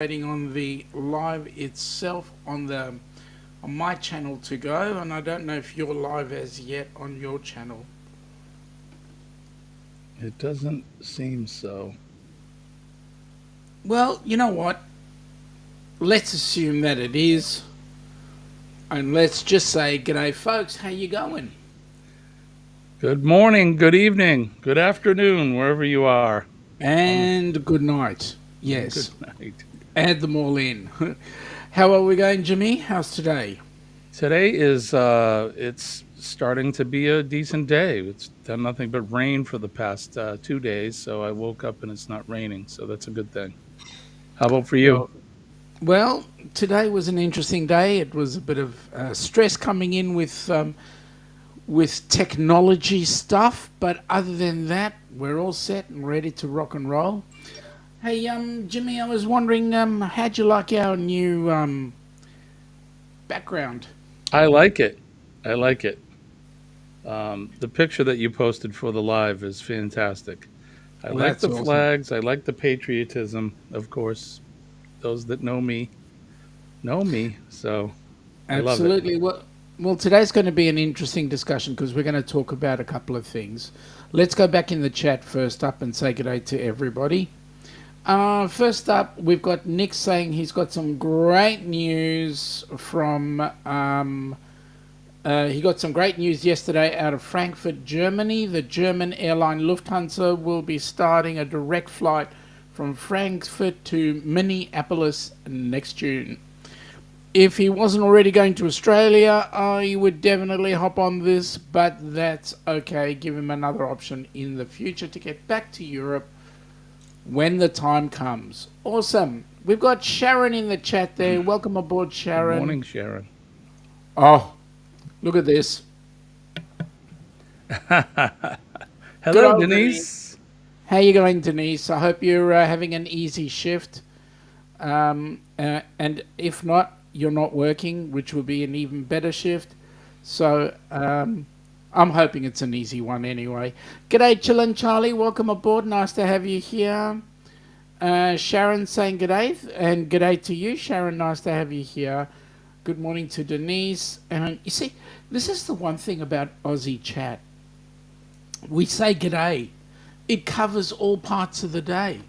Waiting on the live itself on my channel to go, and I don't know if you're live as yet on your channel. It doesn't seem so. Well, you know what? Let's assume that it is, and let's just say, "G'day, folks. How you going?" Good morning, good evening, good afternoon, wherever you are. On the And good night. good Yes, night. add them all in. How are we going, Jimmy? How's today? Today is it's starting to be a decent day. It's done nothing but rain for the past 2 days, so I woke up and it's not raining, so that's a good thing. How about for you? Well, well, today was an interesting day. It was a bit of stress coming in with technology stuff, but other than that, we're all set and ready to rock and roll. Hey, Jimmy, I was wondering, how'd you like our new background? I like it. I like it. The picture that you posted for the live is fantastic. I Well, like that's the awesome. flags. I like the patriotism. Of course, those that know me. So I love it. Absolutely. Well, today's going to be an interesting discussion because we're going to talk about a couple of things. Let's go back in the chat first up and say good day to everybody. First up, we've got Nick saying he's got some great news from he got some great news yesterday out of Frankfurt, Germany. The German airline Lufthansa will be starting a direct flight from Frankfurt to Minneapolis next June. If he wasn't already going to Australia, I would definitely hop on this, but that's okay. Give him another option in the future to get back to Europe when the time comes. Awesome. We've got Sharon in the chat there. Welcome aboard, Good Sharon. morning, Sharon. Oh, look at this. Good Hello, old Denise. Denise. How you going, Denise? I hope you're having an easy shift. And if not, you're not working, which will be an even better shift. So I'm hoping it's an easy one anyway. G'day, Chillin' Charlie. Welcome aboard. Nice to have you here. Sharon saying g'day, and g'day to you, Sharon. Nice to have you here. Good morning to Denise. And you see, this is the one thing about Aussie chat. We say g'day. It covers all parts of the day.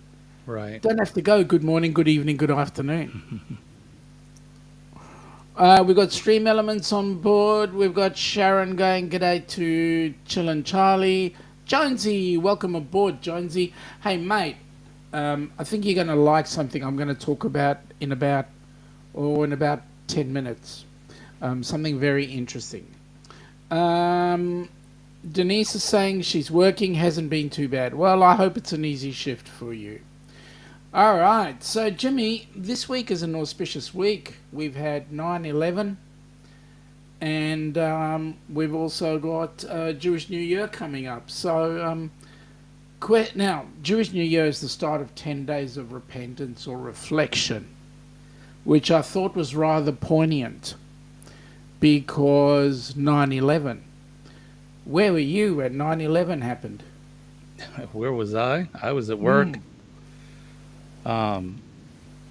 Right. Don't have to go good morning, good evening, good afternoon. We've got Stream Elements on board. We've got Sharon going g'day to Chillin' Charlie. Jonesy, welcome aboard, Jonesy. Hey, mate, I think you're going to like something I'm going to talk about in about 10 minutes. Something very interesting. Denise is saying she's working, hasn't been too bad. Well, I hope it's an easy shift for you. All right, so Jimmy, this week is an auspicious week. We've had 9/11, and we've also got Jewish New Year coming up. So now, Jewish New Year is the start of 10 days of repentance or reflection, which I thought was rather poignant because 9/11. Where were you when 9/11 happened? Where was I? I was at work. Mm. Um,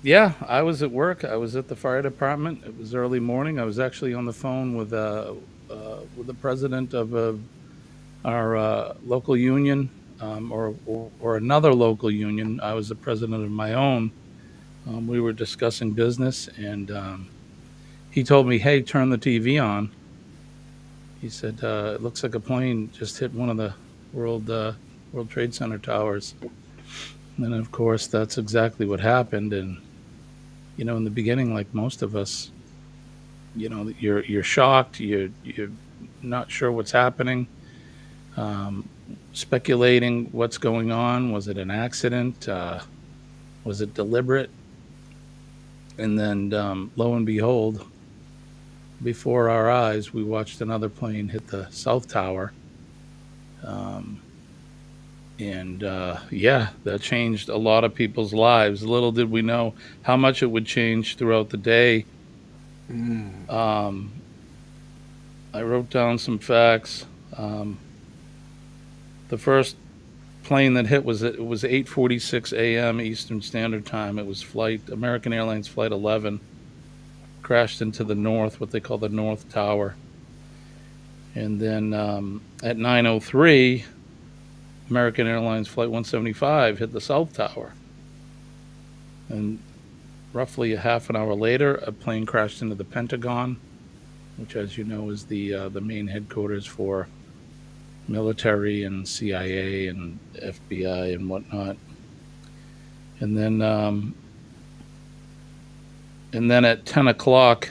yeah, I was at work. I was at the fire department. It was early morning. I was actually on the phone with the president of our local union, or another local union. I was the president of my own. We were discussing business, and he told me, "Hey, turn the TV on." He said, "It looks like a plane just hit one of the World World Trade Center towers." And of course, that's exactly what happened. And in the beginning, like most of us, you're shocked. You're not sure what's happening. Um, Speculating what's going on. Was it an accident? Was it deliberate? And then, lo and behold, before our eyes, we watched another plane hit the South Tower. Um, and yeah, that changed a lot of people's lives. Little did we know how much it would change throughout the day. Mm. Um, I wrote down some facts. The first plane that hit was 8:46 a.m. Eastern Standard Time. It was American Airlines Flight 11. Crashed into the north, what they call the North Tower. And then at 9:03, American Airlines Flight 175 hit the South Tower. And roughly a half an hour later, a plane crashed into the Pentagon, which, as you know, is the main headquarters for military and CIA and FBI and whatnot. And then at 10 o'clock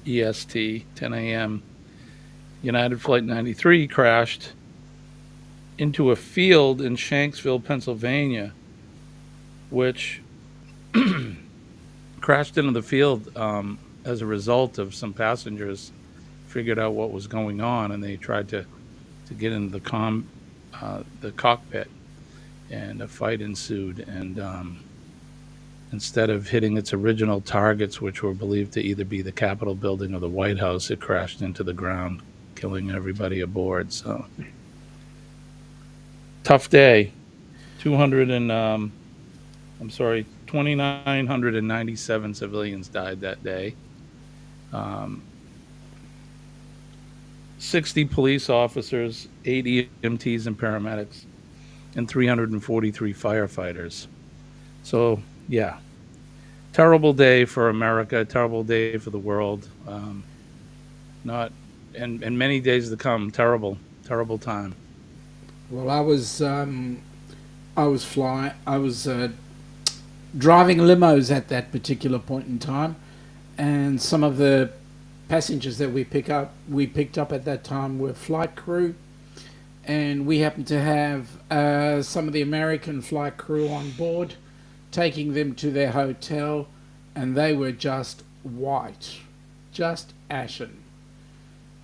EST, 10 a.m., United Flight 93 crashed into a field in Shanksville, Pennsylvania, which crashed into the field as a result of some passengers figured out what was going on, and they tried to get into the cockpit, and a fight ensued. And instead of hitting its original targets, which were believed to either be the Capitol building or the White House, it crashed into the ground, killing everybody aboard. So tough day. 2,997 civilians died that day. 60 police officers, 8 EMTs and paramedics, and 343 firefighters. So, yeah, terrible day for America, terrible day for the world. And many days to come. Terrible time. Well, I was driving limos at that particular point in time, and some of the passengers that we picked up at that time were flight crew, and we happened to have some of the American flight crew on board, taking them to their hotel, and they were just white, just ashen.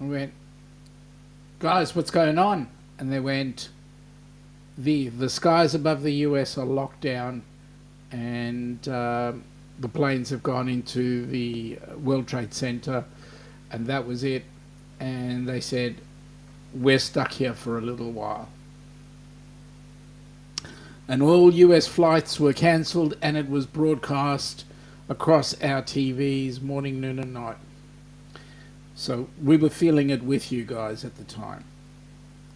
And we went, guys, what's going on? And they went, the skies above the U.S. are locked down, and the planes have gone into the World Trade Center, and that was it. And they said, we're stuck here for a little while. And all US flights were cancelled, and it was broadcast across our TVs morning, noon and night. So we were feeling it with you guys at the time.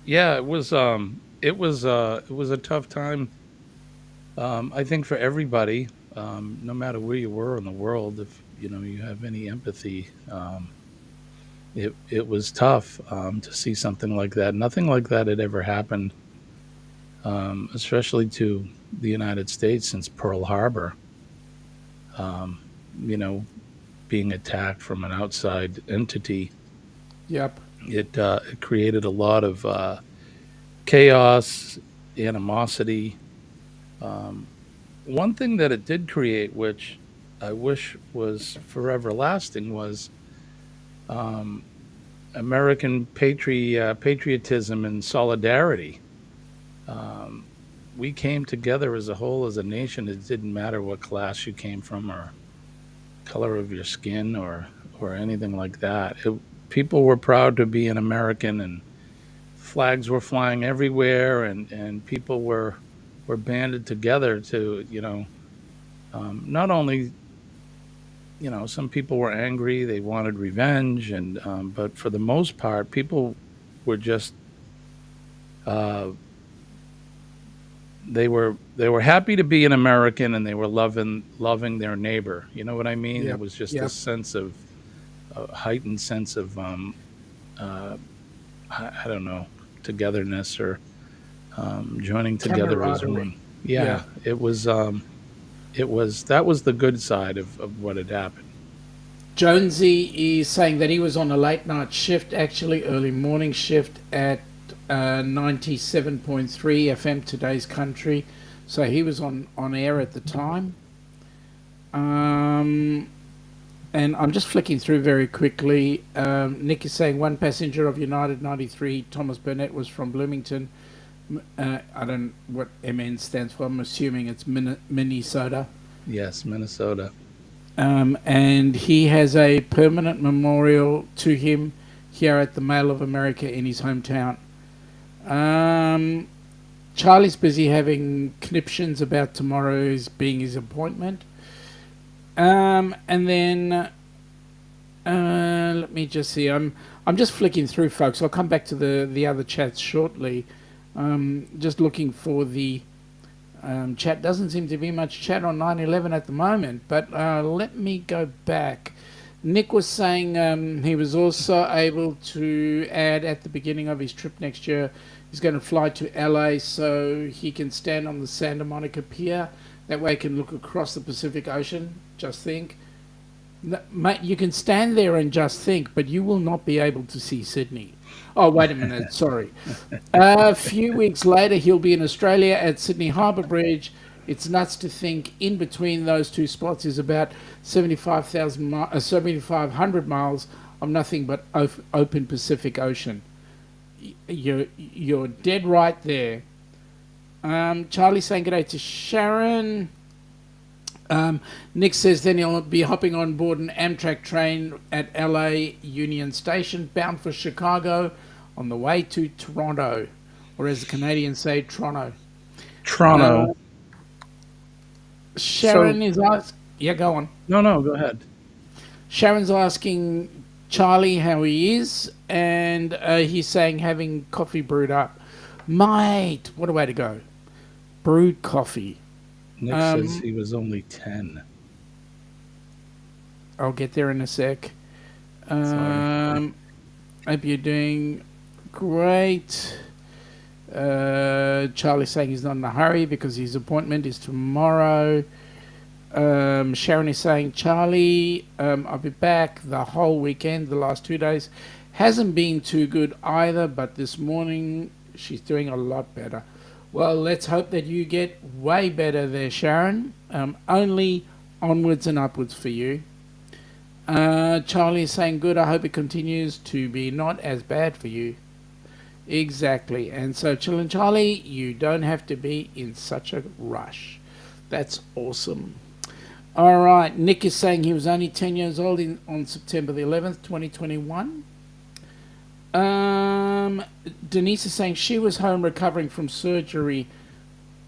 Yeah, it was a tough time. I think for everybody, no matter where you were in the world, if you have any empathy, it was tough to see something like that. Nothing like that had ever happened, especially to the United States since Pearl Harbor. Being attacked from an outside entity. Yep. It created a lot of chaos, animosity. One thing that it did create, which I wish was forever lasting, was American patriotism and solidarity. We came together as a whole, as a nation. It didn't matter what class you came from or color of your skin or anything like that. People were proud to be an American, and flags were flying everywhere, and people were banded together to, not only, some people were angry, they wanted revenge, and but for the most part, people were just they were happy to be an American, and they were loving their neighbor. You know what I mean? Yep. It was just Yep. a sense of a heightened sense of I don't know, togetherness or joining together as one. Yeah. It was that was the good side of what had happened. Jonesy is saying that he was on a late night shift, actually early morning shift at 97.3 FM, Today's Country. So he was on air at the time. And I'm just flicking through very quickly. Nick is saying one passenger of United 93, Thomas Burnett, was from Bloomington. I don't know what MN stands for. I'm assuming it's Minnesota. Yes, Minnesota. And he has a permanent memorial to him here at the Mail of America in his hometown. Charlie's busy having conniptions about tomorrow's being his appointment. And then let me just see. I'm just flicking through, folks. I'll come back to the other chats shortly. Just looking for the chat. Doesn't seem to be much chat on 9/11 at the moment, but let me go back. Nick was saying he was also able to add at the beginning of his trip next year, he's going to fly to LA so he can stand on the Santa Monica Pier. That way he can look across the Pacific Ocean. Just think. Mate, you can stand there and just think, but you will not be able to see Sydney. Oh, wait a minute. Sorry. A few weeks later, he'll be in Australia at Sydney Harbour Bridge. It's nuts to think in between those two spots is about 7,500 miles of nothing but open Pacific Ocean. You're dead right there. Charlie saying good day to Sharon. Nick says then he'll be hopping on board an Amtrak train at LA Union Station, bound for Chicago, on the way to Toronto, or as the Canadians say, Toronto. Toronto. Sharon is asking... Yeah, go on. No, go ahead. Sharon's asking Charlie how he is, and he's saying having coffee brewed up. Mate, what a way to go. Brewed coffee. Nick says he was only 10. I'll get there in a sec. Hope you're doing great. Charlie's saying he's not in a hurry because his appointment is tomorrow. Sharon is saying, Charlie, I'll be back the whole weekend, the last 2 days. Hasn't been too good either, but this morning she's doing a lot better. Well, let's hope that you get way better there, Sharon. Only onwards and upwards for you. Charlie is saying, good, I hope it continues to be not as bad for you. Exactly. And so, Chillin' Charlie, you don't have to be in such a rush. That's awesome. All right. Nick is saying he was only 10 years old on September the 11th, 2021. Denise is saying she was home recovering from surgery.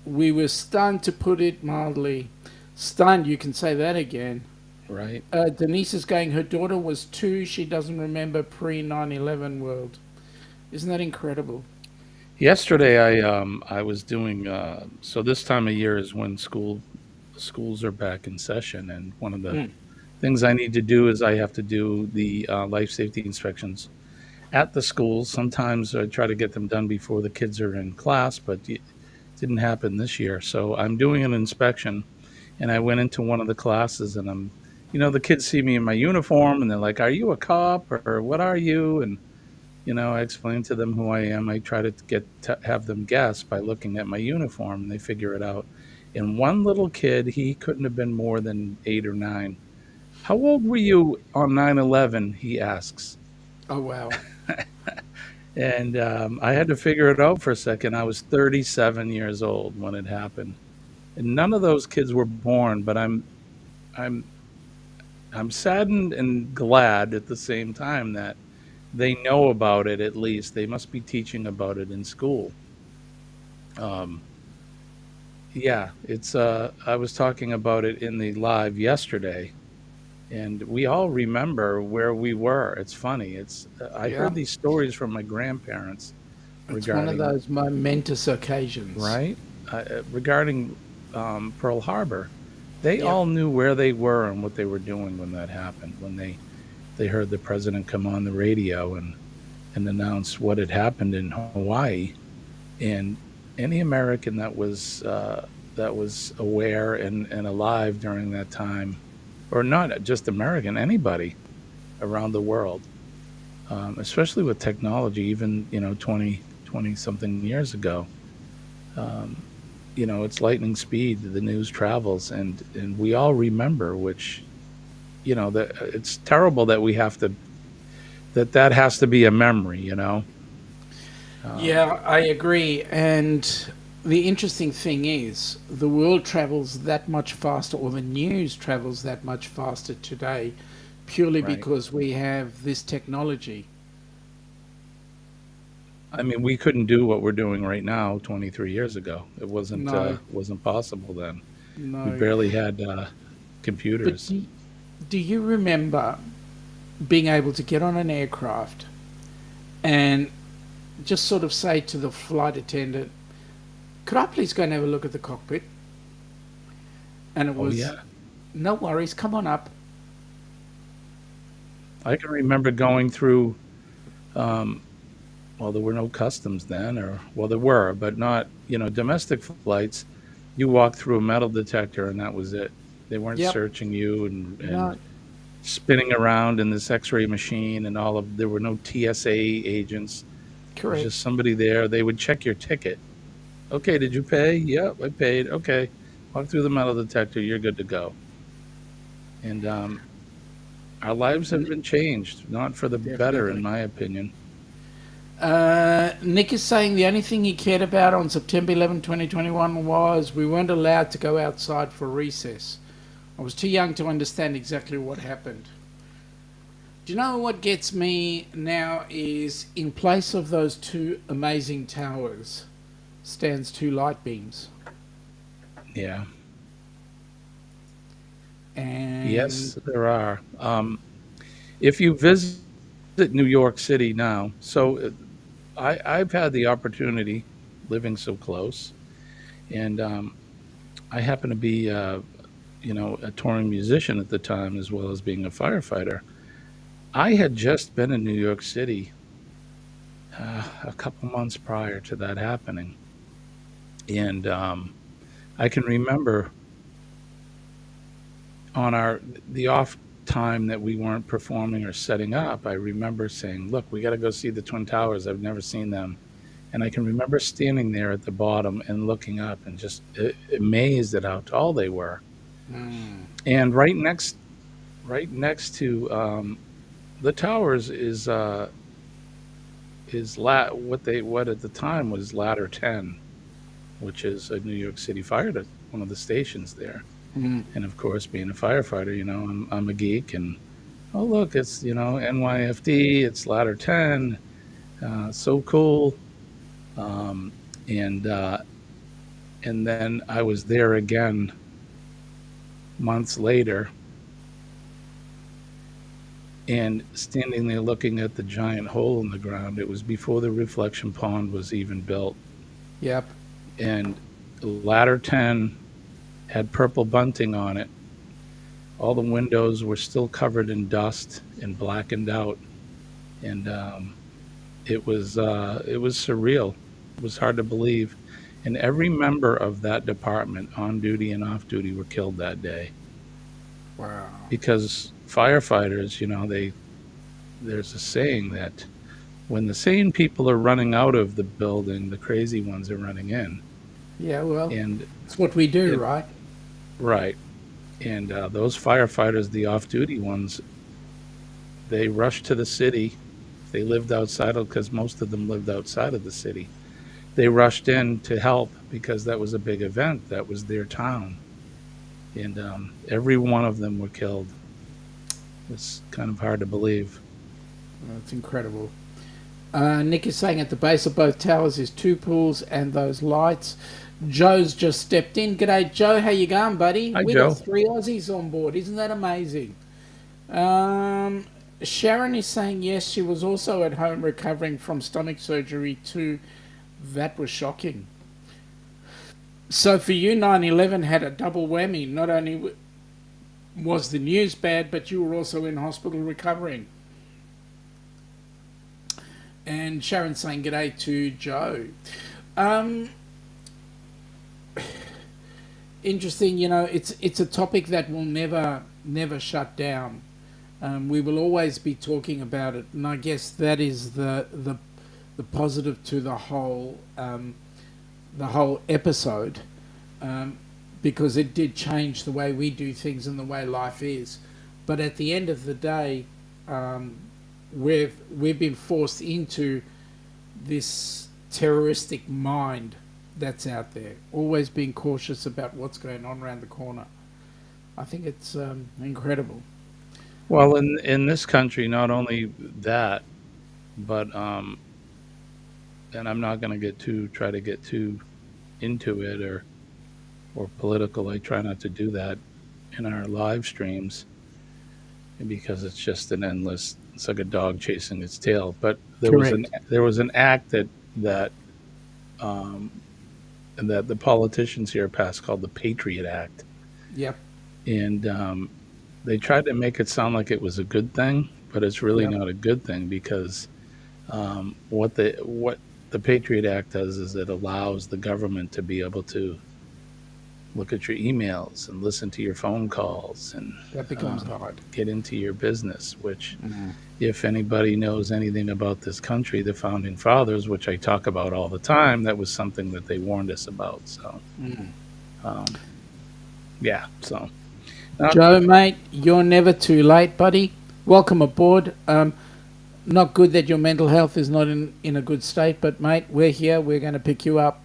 We were stunned, to put it mildly. Stunned, you can say that again. Right. Denise is going, her daughter was 2. She doesn't remember pre-9/11 world. Isn't that incredible? Yesterday, I was doing. So this time of year is when schools are back in session, and one of the things I need to do is I have to do the life safety inspections at the schools. Sometimes I try to get them done before the kids are in class, but it didn't happen this year. So I'm doing an inspection, and I went into one of the classes, and the kids see me in my uniform, and they're like, "Are you a cop, or what are you?" And I explain to them who I am. I try to have them guess by looking at my uniform, and they figure it out. And one little kid, he couldn't have been more than 8 or 9. How old were you on 9/11? He asks. Oh, wow. And I had to figure it out for a second. I was 37 years old when it happened, and none of those kids were born. But I'm saddened and glad at the same time that they know about it. At least they must be teaching about it in school. Yeah, it's. I was talking about it in the live yesterday, and we all remember where we were. It's funny. I heard these stories from my grandparents regarding. It's one of those momentous occasions, right? Regarding Pearl Harbor, they all knew where they were and what they were doing when that happened. When they heard the president come on the radio and announce what had happened in Hawaii, and any American that was aware and alive during that time, or not just American, anybody around the world, especially with technology, even 20 something years ago, it's lightning speed. The news travels, and we all remember. Which, that it's terrible that we have to. That has to be a memory. Yeah, I agree. And the interesting thing is, the world travels that much faster, or the news travels that much faster today, purely because we have this technology. I mean, we couldn't do what we're doing right now 23 years ago. It No, wasn't possible then. We no. barely had But computers. do you remember being able to get on an aircraft and just sort of say to the flight attendant, could I please go and have a look at the cockpit? And it Oh was, yeah. no worries, come on up. I can remember going through um, well, there were no customs then, or well, there were, but not, domestic flights. You walked through a metal detector, and that was it. They weren't Yep. searching you and No, spinning around in this X-ray machine and all of. There were no TSA agents. There was correct. just somebody there. They would check your ticket. Okay, did you pay? Yep, I paid. Okay, walk through the metal detector. You're good to go. And our lives have N- been changed, not for the better, in Definitely. my opinion. Nick is saying the only thing he cared about on September 11, 2021 was we weren't allowed to go outside for recess. I was too young to understand exactly what happened. Do you know what gets me now is in place of those two amazing towers stands two light beams. Yeah. And Yes, there are. If you visit New York City now, so I've had the opportunity living so close, and I happen to be, a touring musician at the time as well as being a firefighter. I had just been in New York City a couple months prior to that happening, and I can remember on our the off time that we weren't performing or setting up, I remember saying, "Look, we got to go see the Twin Towers. I've never seen them." And I can remember standing there at the bottom and looking up and just amazed at how tall they were. And right next to the towers what at the time was ladder 10, which is a New York City one of the stations there. mm, And of course, being a firefighter, I'm a geek, and oh look, it's NYFD, it's ladder 10, so cool. Um, and and then I was there again months later, and standing there looking at the giant hole in the ground. It was before the reflection pond was even built, yep, and ladder 10 had purple bunting on it. All the windows were still covered in dust and blackened out, and it was surreal. It was hard to believe, and every member of that department, on duty and off duty, were killed that day wow, because firefighters, there's a saying that when the sane people are running out of the building, the crazy ones are running in, yeah. Well, and it's what we do, it right? right. And those firefighters, the off-duty ones, they rushed to the city. If they lived outside of, because most of them lived outside of the city, they rushed in to help because that was a big event. That was their town, and every one of them were killed. It's kind of hard to believe. That's incredible. Nick is saying at the base of both towers is two pools and those lights. Joe's just stepped in. G'day, Joe. How you going, buddy? Hi, We got Joe. three Aussies on board. Isn't that amazing? Um, Sharon is saying yes. She was also at home recovering from stomach surgery too. That was shocking. So for you, 9/11 had a double whammy. Not only was the news bad, but you were also in hospital recovering. And Sharon saying g'day to Joe. Um, Interesting. It's a topic that will never shut down. We will always be talking about it, and I guess that is the positive to the whole episode, um, because it did change the way we do things and the way life is. But at the end of the day, um, we've been forced into this terroristic mind that's out there. Always being cautious about what's going on around the corner. I think it's incredible. Well, in this country, not only that, but and I'm not going to try to get too into it or political. I try not to do that in our live streams because it's just an endless. It's like a dog chasing its tail. But Correct. there was an act that um, that the politicians here passed called the Patriot Act, Yep. and they tried to make it sound like it was a good thing, but it's really Yep. not a good thing because what the Patriot Act does is it allows the government to be able to look at your emails and listen to your phone calls and That becomes hard. get into your business. Which, Mm. if anybody knows anything about this country, the founding fathers, which I talk about all the time, that was something that they warned us about. So, Mm. um, yeah. So, Joe, mate, you're never too late, buddy. Welcome aboard. Not good that your mental health is not in a good state, but mate, we're here. We're going to pick you up.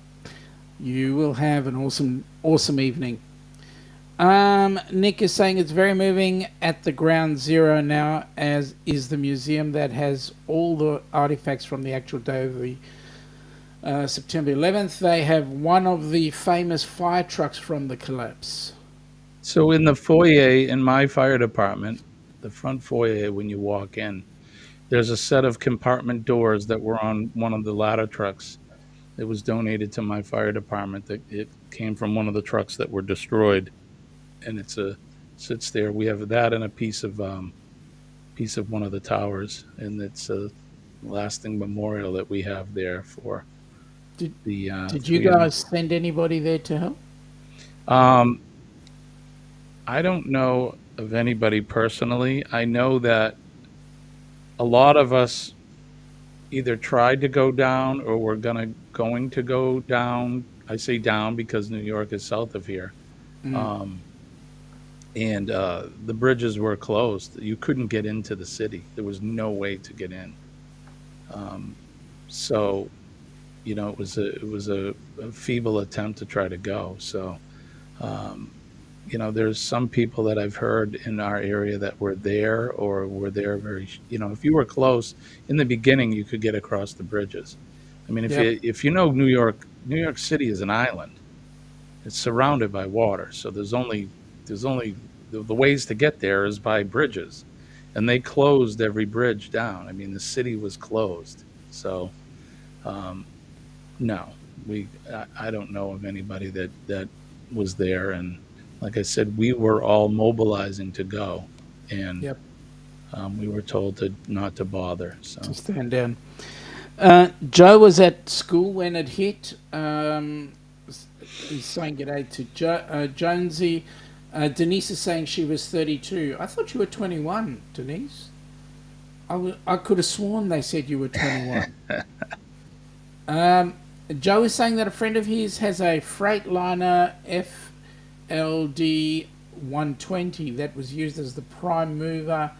You will have an awesome evening. Nick is saying it's very moving at the ground zero now, as is the museum that has all the artifacts from the actual day of the September 11th. They have one of the famous fire trucks from the collapse. so in the foyer in my fire department, the front foyer when you walk in, there's a set of compartment doors that were on one of the ladder trucks. It was donated to my fire department. That it came from one of the trucks that were destroyed, and sits there. We have that and a piece of one of the towers, and it's a lasting memorial that we have there for Did the Did you 300. guys send anybody there to help? Um, I don't know of anybody personally. I know that a lot of us either tried to go down or were going to go down. I say down because New York is south of here. Mm. Um, and the bridges were closed. You couldn't get into the city. There was no way to get in. Um, so it was a feeble attempt to try to go. So um, there's some people that I've heard in our area that were there or were there very. If you were close in the beginning, you could get across the bridges. I mean, Yep. if you know New York City is an island. It's surrounded by water, so there's only the ways to get there is by bridges, and they closed every bridge down. I mean, the city was closed, so um, no, I don't know of anybody that was there, and like I said, we were all mobilizing to go, and Yep. we were told to not to bother. To So stand down. Joe was at school when it hit. He's saying g'day to Jonesy. Denise is saying she was 32. I thought you were 21, Denise. I could have sworn they said you were 21. Joe is saying that a friend of his has a Freightliner FLD 120 that was used as the prime mover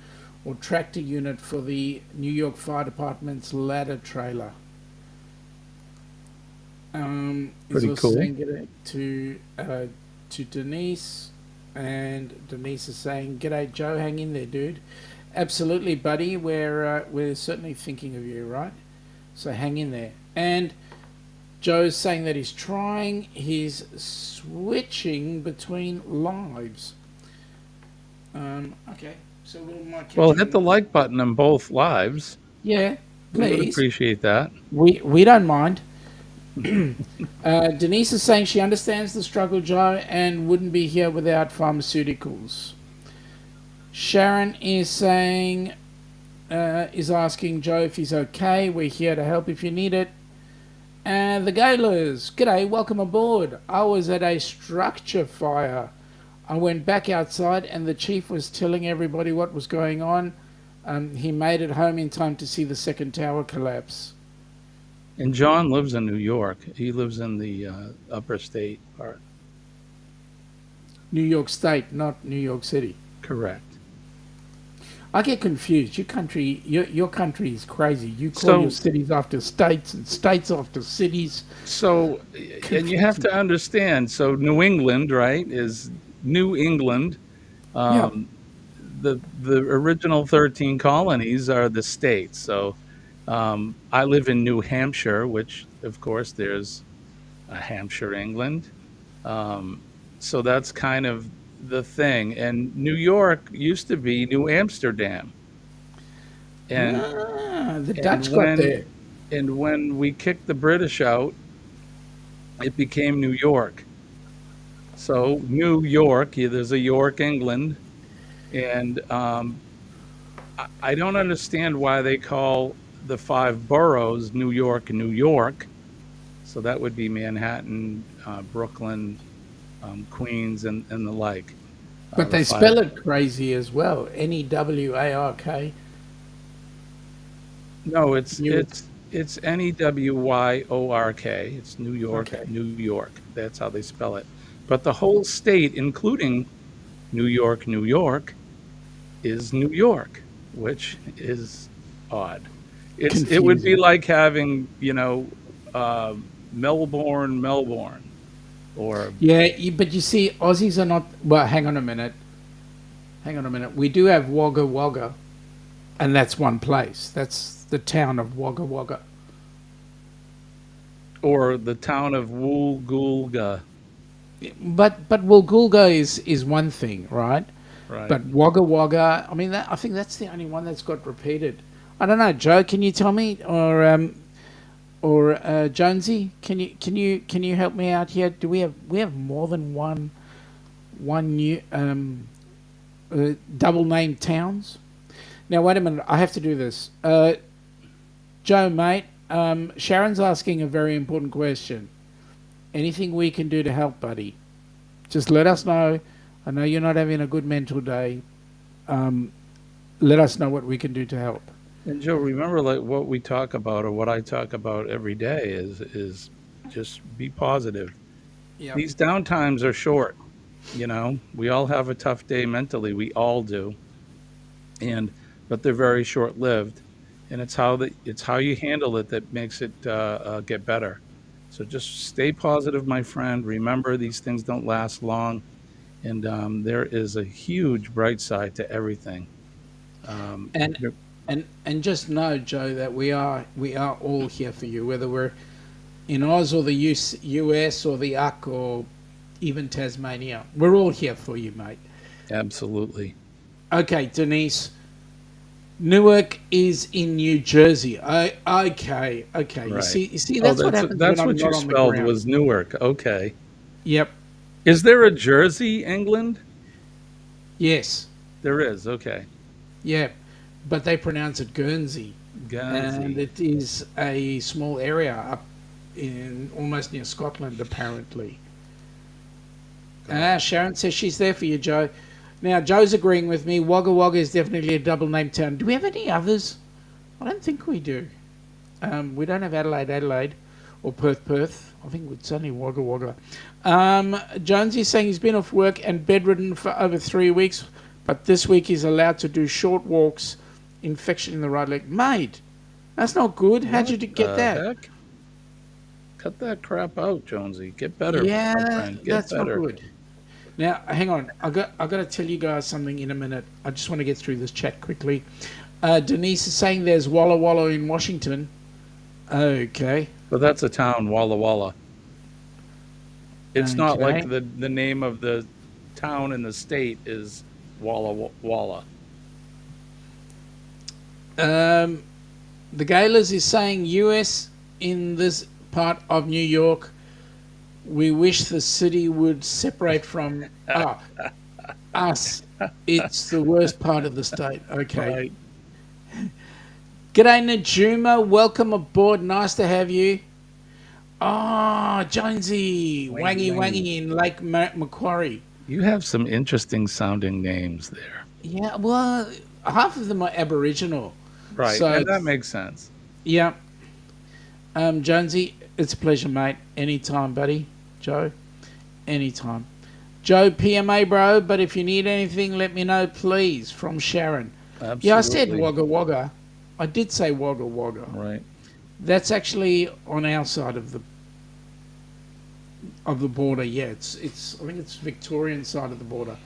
or tractor unit for the New York Fire Department's ladder trailer. He's pretty also cool. saying g'day to Denise, and Denise is saying g'day Joe, hang in there, dude. Absolutely, buddy. We're certainly thinking of you, right? So hang in there. And Joe's saying that he's switching between lives. Okay, so we might catch Well, him. hit the like button on both lives. Yeah, We would please. appreciate that. We don't mind. Denise is saying she understands the struggle, Joe, and wouldn't be here without pharmaceuticals. Sharon is saying, is asking Joe if he's okay. We're here to help if you need it. And the Gaylors, g'day, welcome aboard. I was at a structure fire. I went back outside and the chief was telling everybody what was going on. He made it home in time to see the second tower collapse. And John lives in New York. He lives in the upper state part. New York State, not New York City. Correct. I get confused. Your country is crazy. You call So- your cities after states and states after cities. So, and you have to understand. So, New England, right, is New England. Yeah. Um, the original 13 colonies are the states. So, I live in New Hampshire, which, of course, there's a Hampshire, England. Um, so that's kind of the thing. And New York used to be New Amsterdam. And Ah, the and Dutch got when there. and when we kicked the British out, it became New York. So New York, yeah, there's a York, England, and I don't understand why they call the five boroughs New York, New York. So that would be Manhattan, Brooklyn, Queens, and the like. But The they five. spell it crazy as well. Newark. No, it's Newark. it's it's Neyyork. It's New York, Okay. New York. That's how they spell it. But the whole state, including New York, New York, is New York, which is odd. It would be Confusing. like having, Melbourne, Melbourne, or Yeah, but you see, Aussies are not. Well, hang on a minute. Hang on a minute. We do have Wagga Wagga, and that's one place. That's the town of Wagga Wagga. or the town of Woolgoolga, But Woolgoolga is one thing, right? right? But Wagga Wagga, I mean, I think that's the only one that's got repeated. I don't know, Joe. Can you tell me, or Jonesy? Can you help me out here? Do we have more than one new double named towns? Now wait a minute. I have to do this. Joe, mate. Sharon's asking a very important question. Anything we can do to help, buddy? Just let us know. I know you're not having a good mental day. Um, let us know what we can do to help. And Joe, remember, like what we talk about or what I talk about every day is just be positive. Yep. These downtimes are short. We all have a tough day mentally. We all do, and but they're very short lived. And it's how you handle it that makes it get better. So just stay positive, my friend. Remember, these things don't last long, and there is a huge bright side to everything. And You're- and just know, Joe, that we are all here for you, whether we're in Oz or the U.S. or the UC or even Tasmania. We're all here for you, mate. Absolutely. Okay, Denise. Newark is in New Jersey. Okay. You Right. see, you see, Oh, that's what happens when that's I'm what you not on the spelled ground. was Newark. Okay. Yep. Is there a Jersey, England? Yes. There is. Okay. Yeah. But they pronounce it Guernsey, and Guernsey. it is a small area up in almost near Scotland, apparently. Sharon says she's there for you, Joe. Now, Joe's agreeing with me. Wagga Wagga is definitely a double name town. Do we have any others? I don't think we do. We don't have Adelaide, or Perth. I think it's only Wagga Wagga. Jonesy's saying he's been off work and bedridden for over 3 weeks, but this week he's allowed to do short walks. Infection in the right leg. Mate, that's not good. How'd you What get the that? heck? Cut that crap out, Jonesy. Get better, my Yeah, friend. Get that's not better. good. Now, hang on. I got to tell you guys something in a minute. I just want to get through this chat quickly. Denise is saying there's Walla Walla in Washington. Okay. But that's a town, Walla Walla. It's not like Okay. the name of the town in the state is Walla Walla. Um, the Gaylors is saying U.S. in this part of New York. We wish the city would separate from us. It's the worst part of the state. Okay. Right. G'day, Najuma. Welcome aboard. Nice to have you. Jonesy. Wangy, Wangy wangy. Wangy in Lake Macquarie. You have some interesting sounding names there. Yeah, well, half of them are Aboriginal. Right. So, And that makes sense. yeah. Jonesy, it's a pleasure, mate. Anytime, buddy. Joe, anytime. Joe, PMA, bro, but if you need anything, let me know, please. From Sharon. Yeah, I said Absolutely. Wagga Wagga. I did say Wagga Wagga. Right. That's actually on our side of the border. Yeah, it's I think it's Victorian side of the border.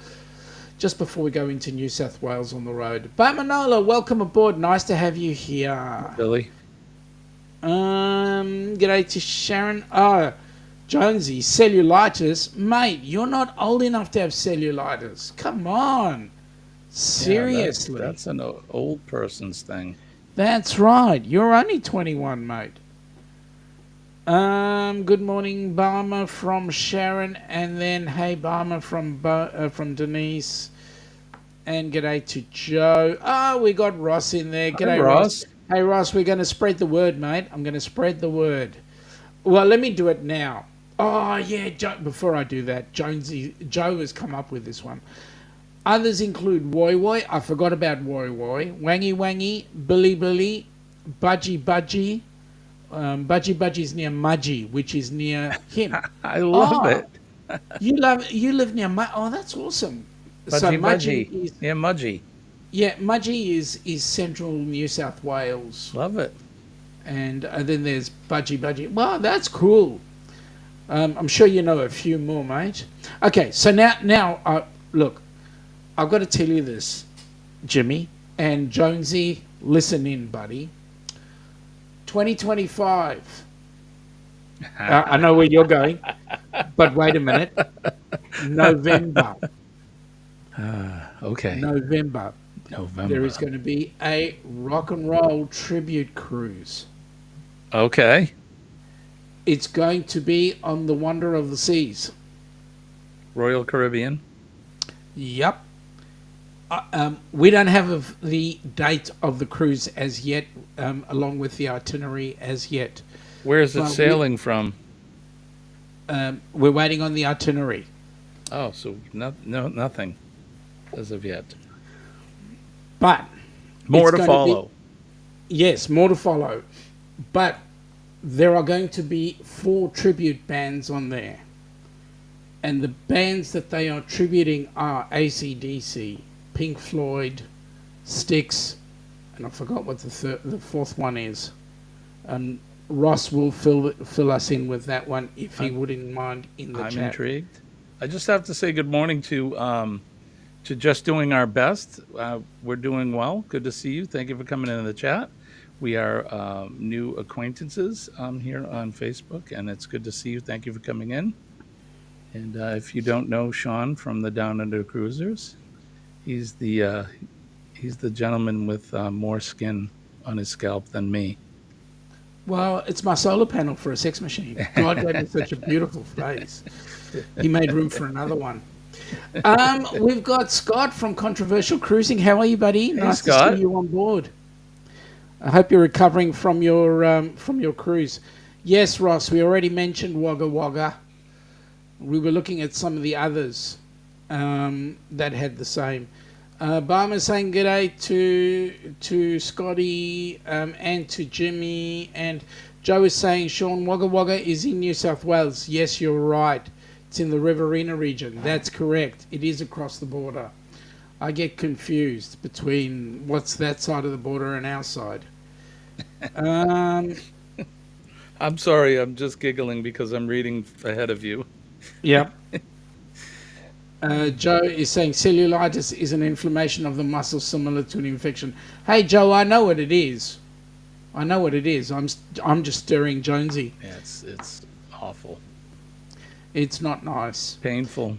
Just before we go into New South Wales on the road. But Manola, welcome aboard. Nice to have you here. Billy. G'day to Sharon. Oh, Jonesy, cellulitis. Mate, you're not old enough to have cellulitis. Come on. Yeah, Seriously. that's an old person's thing. That's right. You're only 21, mate. Good morning, Barmer from Sharon, and then hey, Barmer from Denise, and g'day to Joe. Oh, we got Ross in there. Hi, G'day, Ross. Ross. Hey, Ross, we're going to spread the word, mate. I'm going to spread the word. Well, let me do it now. Oh, yeah, before I do that, Joe has come up with this one. Others include Woi Woi. I forgot about Woi Woi. Wangy Wangy, Billy Billy, Budgie Budgie. Budgie Budgie's near Mudgee, which is near him. I love it. You live near Mudgee. Oh, that's awesome. So Budgie Mudgee Budgie. is Yeah, Mudgee. Mudgee is central New South Wales, Love it. and then there's Budgie Budgie. Wow, that's cool. I'm sure you know a few more, mate. Okay, so now look, I've got to tell you this, Jimmy and Jonesy. Listen in, buddy. 2025. I know where you're going, but wait a minute. November. Okay. November. There is going to be a rock and roll tribute cruise. Okay. It's going to be on the Wonder of the Seas. Royal Caribbean. Yep. We don't have the date of the cruise as yet, along with the itinerary as yet. Where is it sailing from? We're waiting on the itinerary. Oh, so nothing as of yet. But More to follow. Yes, more to follow. But there are going to be 4 tribute bands on there. And the bands that they are tributing are AC/DC, Pink Floyd, Styx, and I forgot what the fourth one is. Ross will fill us in with that one if he wouldn't mind in the chat. I'm intrigued. I just have to say good morning to Just Doing Our Best. We're doing well. Good to see you. Thank you for coming into the chat. We are new acquaintances here on Facebook, and it's good to see you. Thank you for coming in. And if you don't know Sean from the Downunder Cruisers, he's the gentleman with more skin on his scalp than me. Well, it's my solar panel for a sex machine. God gave me such a beautiful face. He made room for another one. We've got Scott from Controversial Cruising. How are you, buddy? Hey, nice Scott. to see you on board. I hope you're recovering from your cruise. Yes, Ross, we already mentioned Wagga Wagga. We were looking at some of the others that had the same. Barmer's saying g'day to Scotty and to Jimmy, and Joe is saying Sean, Wagga Wagga is in New South Wales. Yes, you're right. It's in the Riverina region. That's correct. It is across the border. I get confused between what's that side of the border and our side. I'm sorry, I'm just giggling because I'm reading ahead of you. Yep. Joe is saying cellulitis is an inflammation of the muscle similar to an infection. Hey, Joe, I know what it is. I'm just stirring Jonesy. Yeah, it's awful. It's not nice. Painful.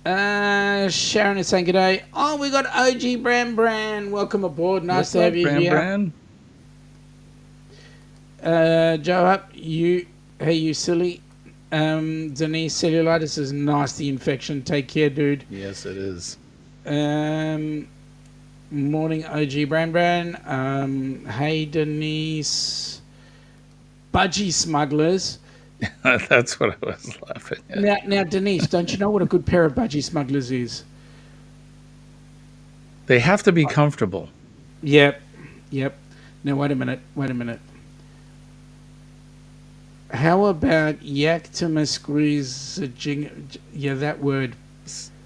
Sharon is saying g'day. Oh, we got OG Bran. Welcome aboard. Nice to have you here. Joe up. You silly. Denise, cellulitis is a nasty infection. Take care, dude. Yes, it is. Morning, OG Bran. Hey, Denise. Budgie smugglers. That's what I was laughing at. Now, Denise, don't you know what a good pair of budgie smugglers is? They have to be comfortable. Yep. Now, wait a minute. How about Yaktamasqueeze? Yeah, that word.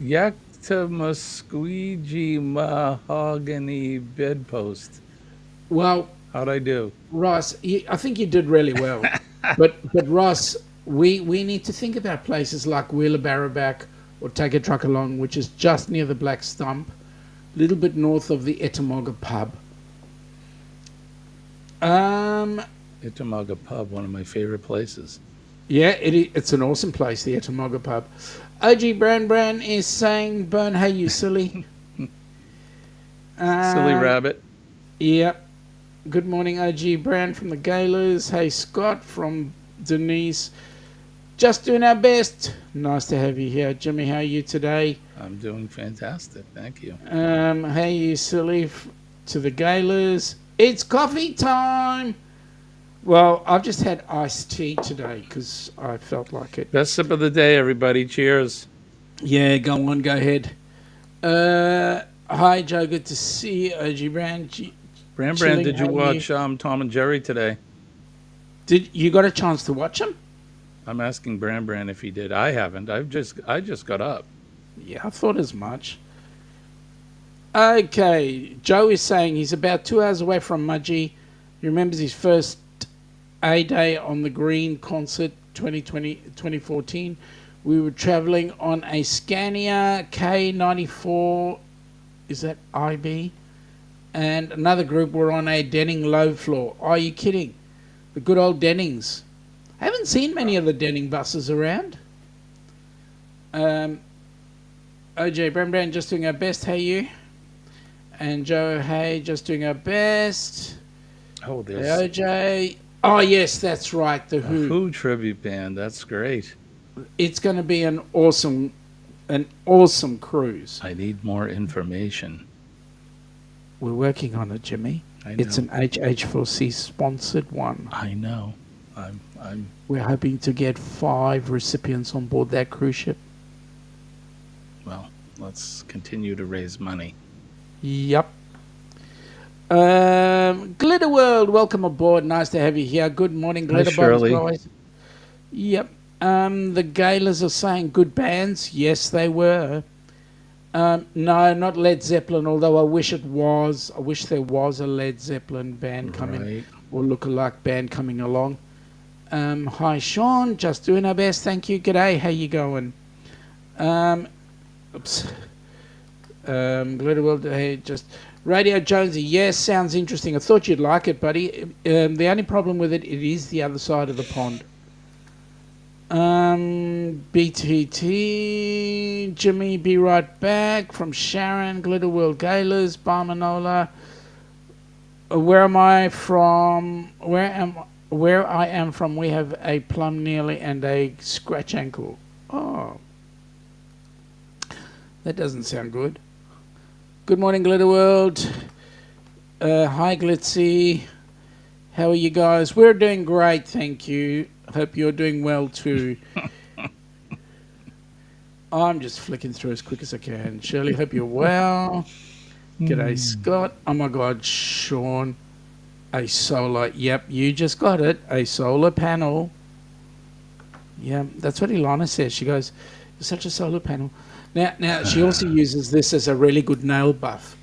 Yaktamasqueegee mahogany bedpost. Well, how'd I do? Ross, I think you did really well. but Ross, we need to think about places like Wheelabarroback or Take a Truck Along, which is just near the Black Stump, a little bit north of the Ettamogga pub. Itamaga Pub, one of my favorite places. Yeah, it's an awesome place, the Etamaga Pub. OG Bran is saying, "Burn, hey you silly." Silly Um, rabbit. yep. Good morning, OG Bran from the Gaylors. Hey Scott from Denise. Just doing our best. Nice to have you here, Jimmy. How are you today? I'm doing fantastic. Thank you. Hey you silly to the Gaylors. It's coffee time. Well, I've just had iced tea today because I felt like it. Best sip of the day, everybody. Cheers. Yeah, go on, go ahead. Hi, Joe. Good to see you. OG Brand. Bran, Chilling. did you How are you? watch Tom and Jerry today? Did you got a chance to watch them? I'm asking Bran if he did. I haven't. I just got up. Yeah, I thought as much. Okay, Joe is saying he's about 2 hours away from Mudgee. He remembers his first A Day on the Green concert 2014. We were travelling on a Scania K94. Is that IB? And another group were on a Denning low floor. Are you kidding? The good old Dennings. I haven't seen many of the Denning buses around. OJ Bran, just doing our best. Hey, you. And Joe, hey, just doing our best. Oh, Hey, there's OJ. Oh, yes, that's right. The a Who. Who tribute band. That's great. It's going to be an awesome cruise. I need more information. We're working on it, Jimmy. I know. It's an HH4C sponsored one. I know. I'm. We're hoping to get 5 recipients on board that cruise ship. Well, let's continue to raise money. Yep. Glitter World, welcome aboard. Nice to have you here. Good morning, Glitter Shirley. Bombs, guys. Yep. The Gaylors are saying good bands. Yes, they were. No, not Led Zeppelin, although I wish it was. I wish there was a Led Zeppelin band coming, Right. or look-alike band coming along. Hi, Sean. Just doing our best. Thank you. G'day. How you going? Oops. Glitter World, hey, just... Radio Jonesy, yes, sounds interesting. I thought you'd like it, buddy. The only problem with it is the other side of the pond. BTT, Jimmy, be right back. From Sharon, Glitter World Gaylors, Barmanola. Where am I from? Where I am from, we have a plum nearly and a scratch ankle. Oh, that doesn't sound good. Good morning, Glitter World. Hi, Glitzy. How are you guys? We're doing great, thank you. Hope you're doing well too. I'm just flicking through as quick as I can. Shirley, hope you're well. G'day, Scott. Oh my God, Sean. A solar. Yep, you just got it. A solar panel. Yeah, that's what Ilana says. She goes, "You're such a solar panel." Now she also uses this as a really good nail buff.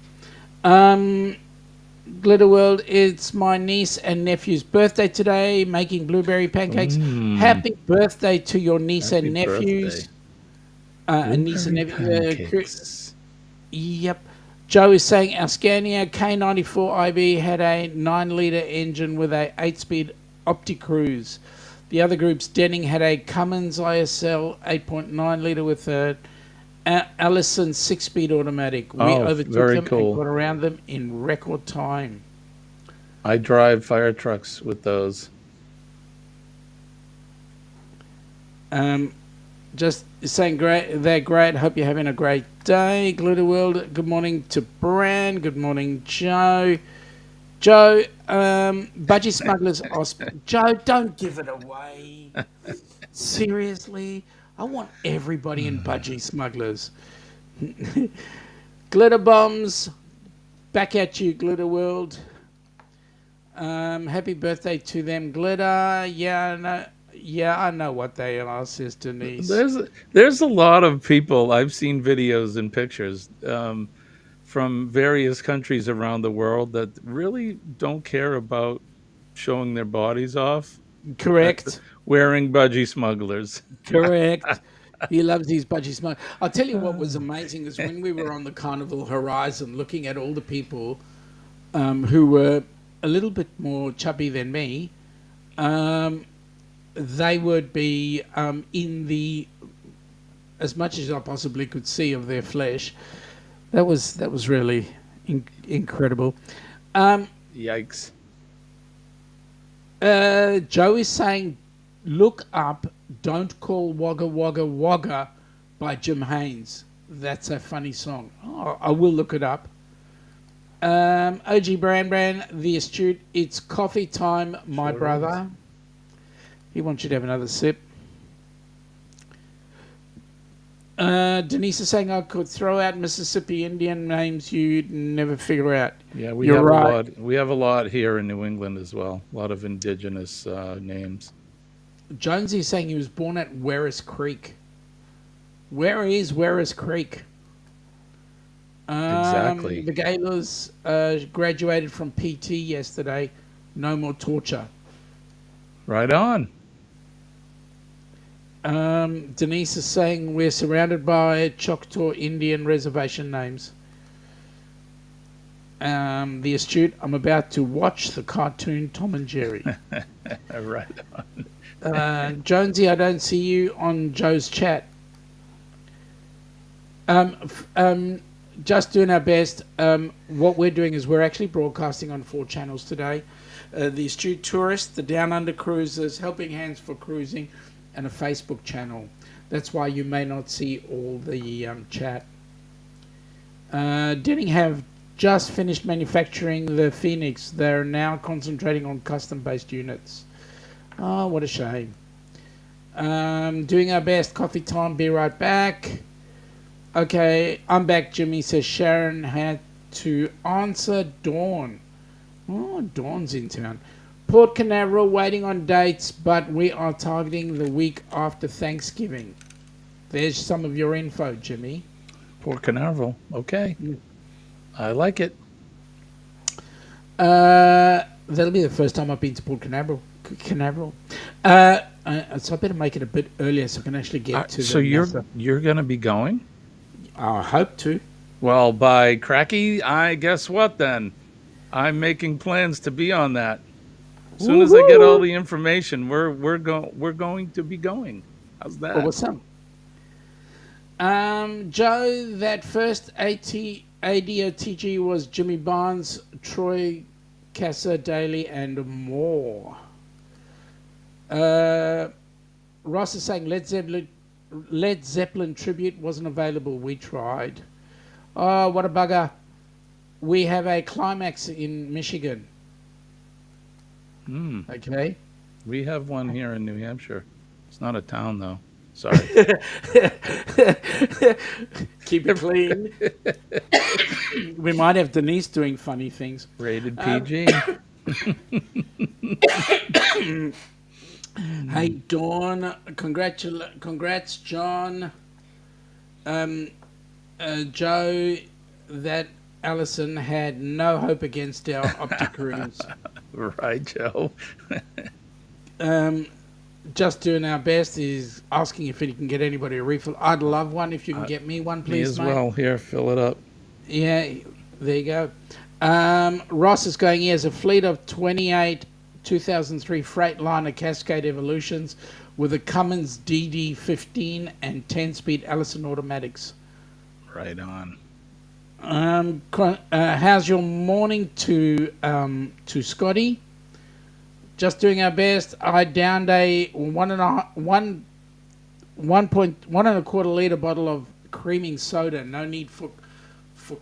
Glitter World, it's my niece and nephew's birthday today, making blueberry pancakes. Happy birthday to your niece Happy and nephews. Niece and nephews. Yep. Joe is saying our Scania K94 IB had a 9-litre engine with a 8-speed Opti-Cruise. The other groups, Denning had a Cummins ISL 8.9-litre with a Allison 6-speed automatic. We overtook them and got around them in record time. I drive fire trucks with those. Just saying great. They're great. Hope you're having a great day. Glitter World, good morning to Bran. Good morning, Joe. Joe, Budgie Smugglers. Joe, don't give it away. Seriously. I want everybody in Budgie Smugglers. Glitter Bombs, back at you, Glitter World. Happy birthday to them, Glitter. Yeah, I know what they are, says Denise. There's a lot of people. I've seen videos and pictures from various countries around the world that really don't care about showing their bodies off. Correct. Wearing Budgie Smugglers. Correct. He loves these Budgie Smugglers. I'll tell you what was amazing is when we were on the Carnival Horizon looking at all the people who were a little bit more chubby than me, Um, they would be in the as much as I possibly could see of their flesh. That was really incredible. Um, Yikes. Joe is saying, look up "Don't Call Wagga Wagga Wagga" by Jim Haynes. That's a funny song. Oh, I will look it up. OG Brand, the astute. It's coffee time, my Sure is. brother. He wants you to have another sip. Denise is saying I could throw out Mississippi Indian names you'd never figure out. Yeah, we You're have a right. lot. We have a lot here in New England as well. A lot of indigenous names. Jonesy is saying he was born at Werris Creek. Where is Werris Creek? Exactly. The Gaylors graduated from PT yesterday. No more torture. Right on. Denise is saying we're surrounded by Choctaw Indian reservation names. The astute, I'm about to watch the cartoon Tom and Jerry. Right on. Jonesy, I don't see you on Joe's chat. Just doing our best. What we're doing is we're actually broadcasting on 4 channels today. The Astute Tourist, the Down Under Cruisers, Helping Hands for Cruising, and a Facebook channel. That's why you may not see all the chat. Denning have just finished manufacturing the Phoenix. They're now concentrating on custom-based units. Oh, what a shame. Doing our best. Coffee time. Be right back. Okay, I'm back, Jimmy, says Sharon had to answer Dawn. Oh, Dawn's in town. Port Canaveral waiting on dates, but we are targeting the week after Thanksgiving. There's some of your info, Jimmy. Port Canaveral. Okay. I like it. That'll be the first time I've been to Port Canaveral. So I better make it a bit earlier so I can actually get to So the you're going to be going? I hope to. Well, by cracky, I guess what then? I'm making plans to be on that. As soon as I get all the information, we're going to be going. How's that? Well, what's up? Joe, that first AD or TG was Jimmy Barnes, Troy Casa Daly, and more. Ross is saying Led Zeppelin tribute wasn't available. We tried. Oh, what a bugger. We have a climax in Michigan. Okay. We have one here in New Hampshire. It's not a town, though. Sorry. Keep it clean. We might have Denise doing funny things. Rated PG. Hey, Dawn. Congrats, John. Joe, that Allison had no hope against our Opticruise. Right, Joe. Just doing our best. Is asking if he can get anybody a refill. I'd love one if you can get me one, Me please, as mate. well. Here, fill it up. Yeah, there you go. Ross is going, he has a fleet of 28 2003 Freightliner Cascade Evolutions with a Cummins DD15 and 10-speed Allison automatics. Right on. How's your morning to Scotty? Just doing our best. I downed a 1.1 liter bottle of creaming soda. No need for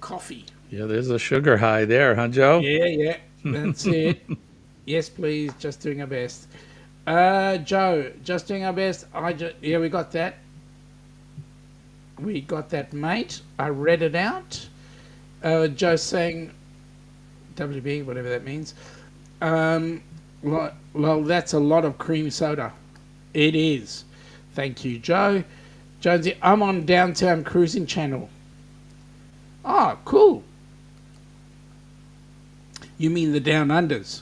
coffee. Yeah, there's a sugar high there, huh, Joe? Yeah, that's it. Yes, please. Just doing our best. Joe, just doing our best. Yeah, we got that. We got that, mate. I read it out. Joe saying WB, whatever that means. Well, that's a lot of cream soda. It is. Thank you, Joe. Jonesy, I'm on Downtown Cruising Channel. Oh, cool. You mean the Down Unders?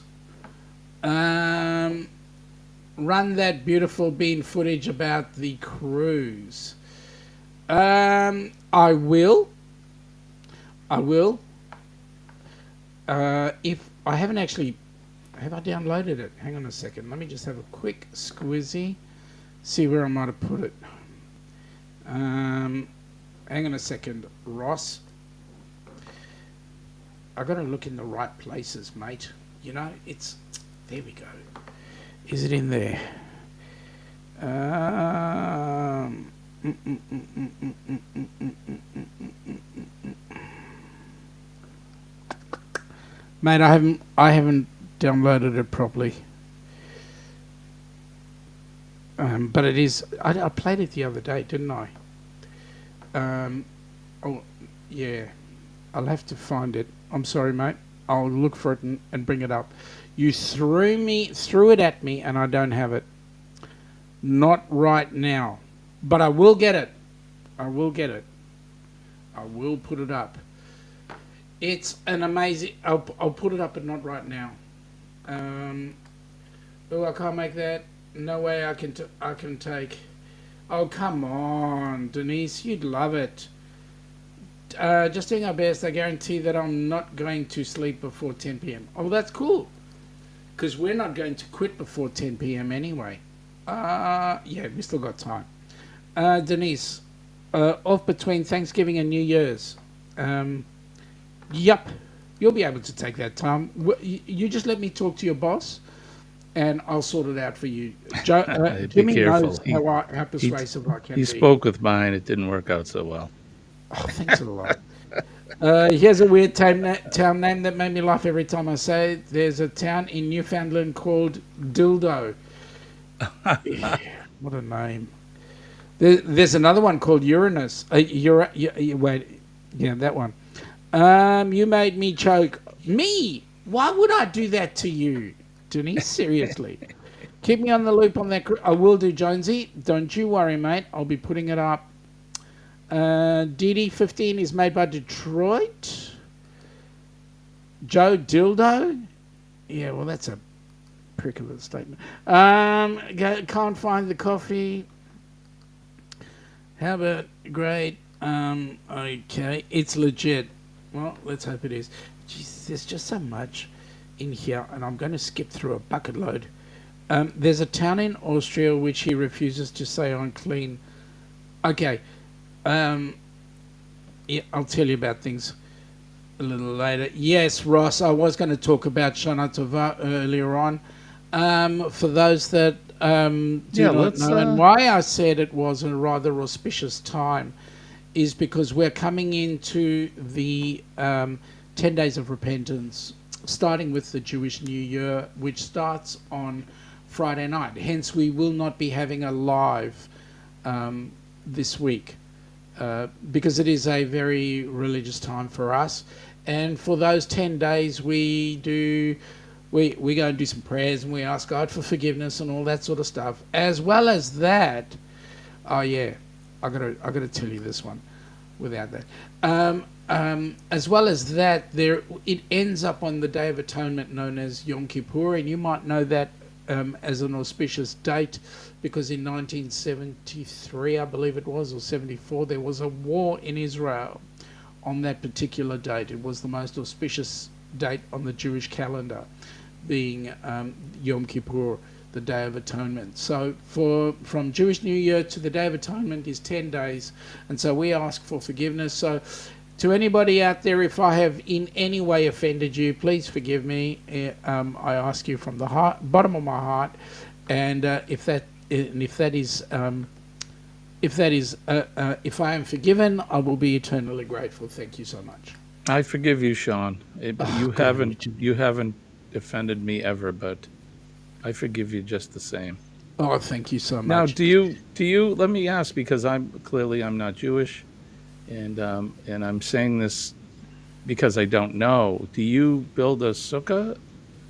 Run that beautiful bean footage about the cruise. I will. If I haven't actually have I downloaded it? Hang on a second. Let me just have a quick squizzy. See where I might have put it. Hang on a second, Ross. I got to look in the right places, mate. You know, it's... There we go. Is it in there? Mate, I haven't downloaded it properly. But it is... I played it the other day, didn't I? Oh, yeah. I'll have to find it. I'm sorry, mate. I'll look for it and bring it up. You threw it at me, and I don't have it. Not right now. But I will get it. I will get it. I will put it up. It's an amazing... I'll put it up, but not right now. Oh, I can't make that. No way I can take... Oh, come on, Denise. You'd love it. Just doing our best. I guarantee that I'm not going to sleep before 10 p.m. Oh, that's cool. Because we're not going to quit before 10 p.m. anyway. Yeah, we still got time. Denise, off between Thanksgiving and New Year's. Yup. You'll be able to take that time. You just let me talk to your boss, and I'll sort it out for you. Jimmy knows how persuasive I can be. He spoke with mine. It didn't work out so well. Oh, thanks a lot. Here's a weird town name that made me laugh every time I say it. There's a town in Newfoundland called Dildo. What a name. There's another one called Uranus. Wait, yeah, that one. You made me choke. Me? Why would I do that to you, Denise? Seriously. Keep me on the loop on that. I will do, Jonesy. Don't you worry, mate. I'll be putting it up. DD15 is made by Detroit. Joe Dildo? Yeah, well, that's a prick of a statement. Can't find the coffee. How about great? Okay, it's legit. Well, let's hope it is. Jeez, there's just so much in here, and I'm going to skip through a bucket load. There's a town in Austria which he refuses to say unclean. Okay. Yeah, I'll tell you about things a little later. Yes, Ross, I was going to talk about Shana Tova earlier on. For those that do not know, and why I said it was a rather auspicious time is because we're coming into the 10 days of repentance, starting with the Jewish New Year, which starts on Friday night. Hence, we will not be having a live this week. Because it is a very religious time for us, and for those 10 days we go and do some prayers and we ask God for forgiveness and all that sort of stuff. As well as that, oh yeah, I gotta tell you this one. Without that, as well as that, it ends up on the Day of Atonement known as Yom Kippur, and you might know that as an auspicious date. Because in 1973, I believe it was, or 74, there was a war in Israel on that particular date. It was the most auspicious date on the Jewish calendar, being Yom Kippur, the Day of Atonement. So from Jewish New Year to the Day of Atonement is 10 days, and so we ask for forgiveness. So to anybody out there, if I have in any way offended you, please forgive me. I ask you from the bottom of my heart, and if I am forgiven, I will be eternally grateful. Thank you so much. I forgive you, Sean. You haven't offended me ever, but I forgive you just the same. Oh, thank you so much. Now, do you? Let me ask, because I'm not Jewish, and I'm saying this because I don't know. Do you build a sukkah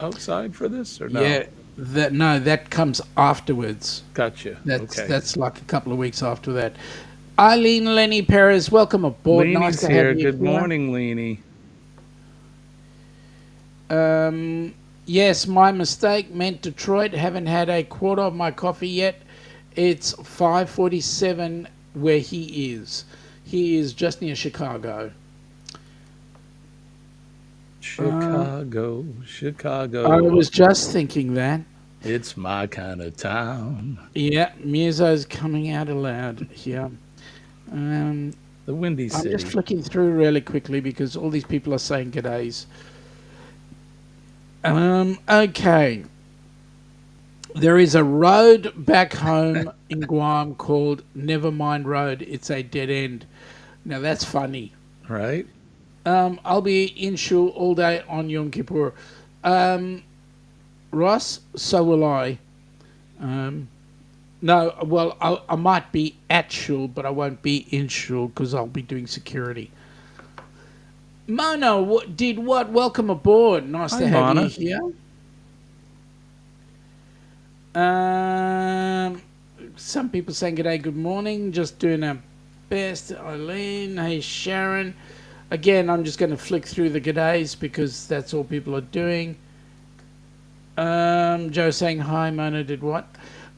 outside for this or no? Yeah. That comes afterwards. Gotcha. That's like a couple of weeks after that. Eileen Lenny Perez, welcome aboard. Leanie's nice to here. have you. Good morning, Leanie. Yes, my mistake. Meant Detroit. Haven't had a quarter of my coffee yet. It's 5:47 where he is. He is just near Chicago. Chicago, I Chicago. was just thinking that. It's my kind of town. Yeah, Muso's coming out aloud here. Um, The Windy I'm just City. flicking through really quickly because all these people are saying g'days. Okay. There is a road back home in Guam called Nevermind Road. It's a dead end. Now that's funny. Right? I'll be in shul all day on Yom Kippur. Um, Ross, so will I. Um, no, well, I might be at shul, but I won't be in shul because I'll be doing security. Mono, did what? Welcome aboard. Nice Hi, to have you Mana. here. Um, some people saying good day, good morning. Just doing our best. Eileen, hey Sharon. Again, I'm just going to flick through the good days because that's all people are doing. Joe saying hi. Mona did what?